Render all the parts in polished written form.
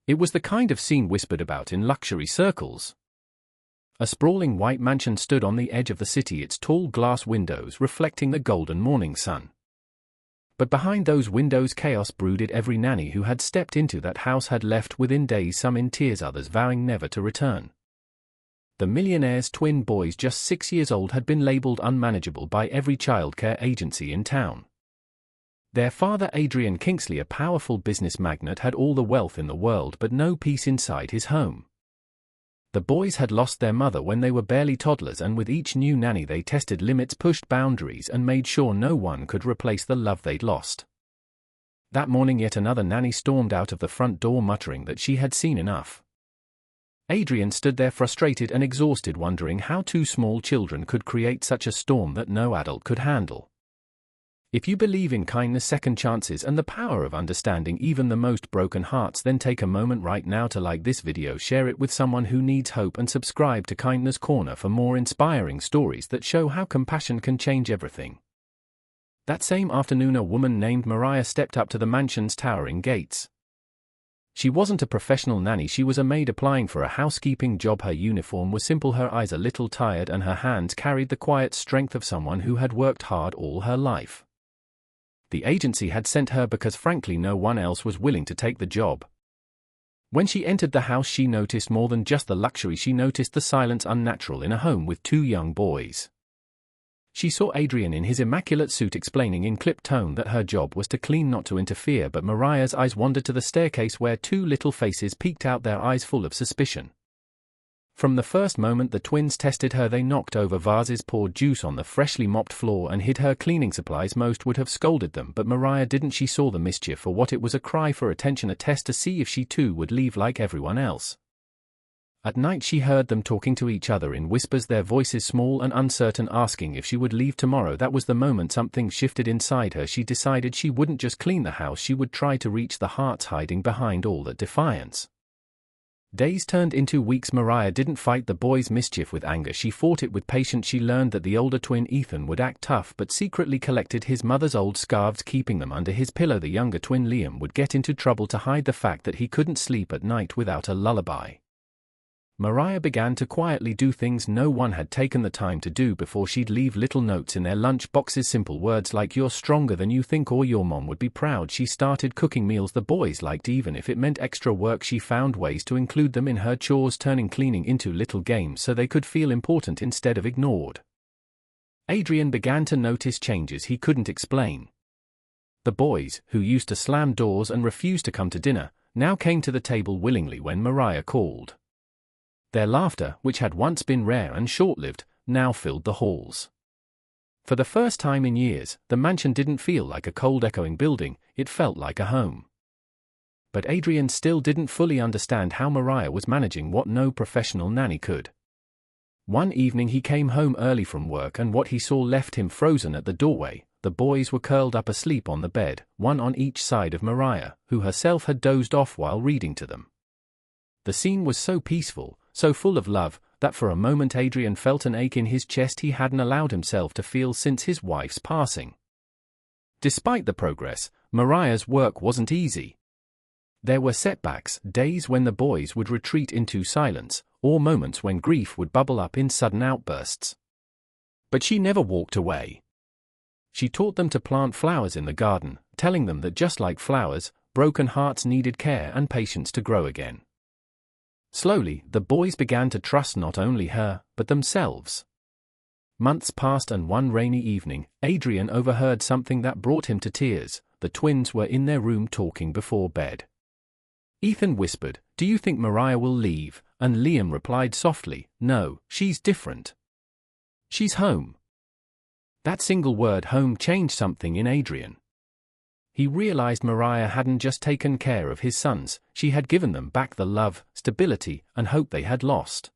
It was the kind of scene whispered about in luxury circles. A sprawling white mansion stood on the edge of the city, its tall glass windows reflecting the golden morning sun. But behind those windows chaos brooded. Every nanny who had stepped into that house had left within days, some in tears, others vowing never to return. The Millionaire's twin boys, just 6 years old, had been labeled unmanageable by every childcare agency in town. Their father, Adrian Kingsley, a powerful business magnate, had all the wealth in the world but no peace inside his home. The boys had lost their mother when they were barely toddlers, and with each new nanny they tested limits, pushed boundaries, and made sure no one could replace the love they'd lost. That morning yet another nanny stormed out of the front door muttering that she had seen enough. Adrian stood there frustrated and exhausted, wondering how two small children could create such a storm that no adult could handle. If you believe in kindness, second chances, and the power of understanding even the most broken hearts, then take a moment right now to like this video, share it with someone who needs hope, and subscribe to Kindness Corner for more inspiring stories that show how compassion can change everything. That same afternoon, a woman named Mariah stepped up to the mansion's towering gates. She wasn't a professional nanny, she was a maid applying for a housekeeping job. Her uniform was simple, her eyes a little tired, and her hands carried the quiet strength of someone who had worked hard all her life. The agency had sent her because frankly no one else was willing to take the job. When she entered the house, she noticed more than just the luxury. She noticed the silence, unnatural in a home with two young boys. She saw Adrian in his immaculate suit explaining in clipped tone that her job was to clean, not to interfere, but Mariah's eyes wandered to the staircase where two little faces peeked out, their eyes full of suspicion. From the first moment the twins tested her, they knocked over vases, poured juice on the freshly mopped floor, and hid her cleaning supplies. Most would have scolded them, but Mariah didn't. She saw the mischief for what it was, a cry for attention, a test to see if she too would leave like everyone else. At night she heard them talking to each other in whispers, their voices small and uncertain, asking if she would leave tomorrow. That was the moment something shifted inside her. She decided she wouldn't just clean the house, she would try to reach the hearts hiding behind all that defiance. Days turned into weeks. Mariah didn't fight the boys' mischief with anger, she fought it with patience. She learned that the older twin, Ethan, would act tough but secretly collected his mother's old scarves, keeping them under his pillow. The younger twin, Liam, would get into trouble to hide the fact that he couldn't sleep at night without a lullaby. Mariah began to quietly do things no one had taken the time to do before. She'd leave little notes in their lunch boxes, simple words like "you're stronger than you think" or "your mom would be proud." She started cooking meals the boys liked, even if it meant extra work. She found ways to include them in her chores, turning cleaning into little games so they could feel important instead of ignored. Adrian began to notice changes he couldn't explain. The boys, who used to slam doors and refuse to come to dinner, now came to the table willingly when Mariah called. Their laughter, which had once been rare and short-lived, now filled the halls. For the first time in years, the mansion didn't feel like a cold echoing building, it felt like a home. But Adrian still didn't fully understand how Mariah was managing what no professional nanny could. One evening he came home early from work, and what he saw left him frozen at the doorway. The boys were curled up asleep on the bed, one on each side of Mariah, who herself had dozed off while reading to them. The scene was so peaceful, so full of love, that for a moment Adrian felt an ache in his chest he hadn't allowed himself to feel since his wife's passing. Despite the progress, Mariah's work wasn't easy. There were setbacks, days when the boys would retreat into silence, or moments when grief would bubble up in sudden outbursts. But she never walked away. She taught them to plant flowers in the garden, telling them that just like flowers, broken hearts needed care and patience to grow again. Slowly, the boys began to trust not only her, but themselves. Months passed, and one rainy evening, Adrian overheard something that brought him to tears. The twins were in their room talking before bed. Ethan whispered, "Do you think Mariah will leave?" And Liam replied softly, "No, she's different. She's home." That single word, home, changed something in Adrian. He realized Mariah hadn't just taken care of his sons, she had given them back the love, stability, and hope they had lost.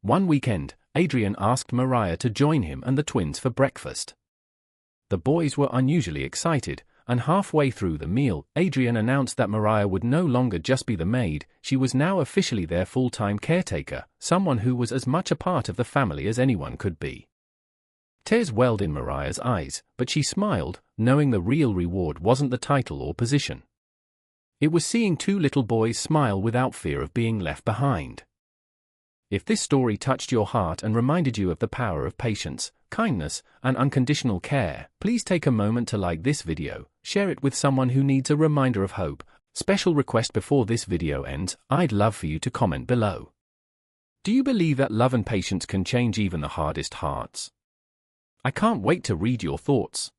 One weekend, Adrian asked Mariah to join him and the twins for breakfast. The boys were unusually excited, and halfway through the meal, Adrian announced that Mariah would no longer just be the maid, she was now officially their full-time caretaker, someone who was as much a part of the family as anyone could be. Tears welled in Mariah's eyes, but she smiled, knowing the real reward wasn't the title or position. It was seeing two little boys smile without fear of being left behind. If this story touched your heart and reminded you of the power of patience, kindness, and unconditional care, please take a moment to like this video, share it with someone who needs a reminder of hope. Special request before this video ends, I'd love for you to comment below. Do you believe that love and patience can change even the hardest hearts? I can't wait to read your thoughts.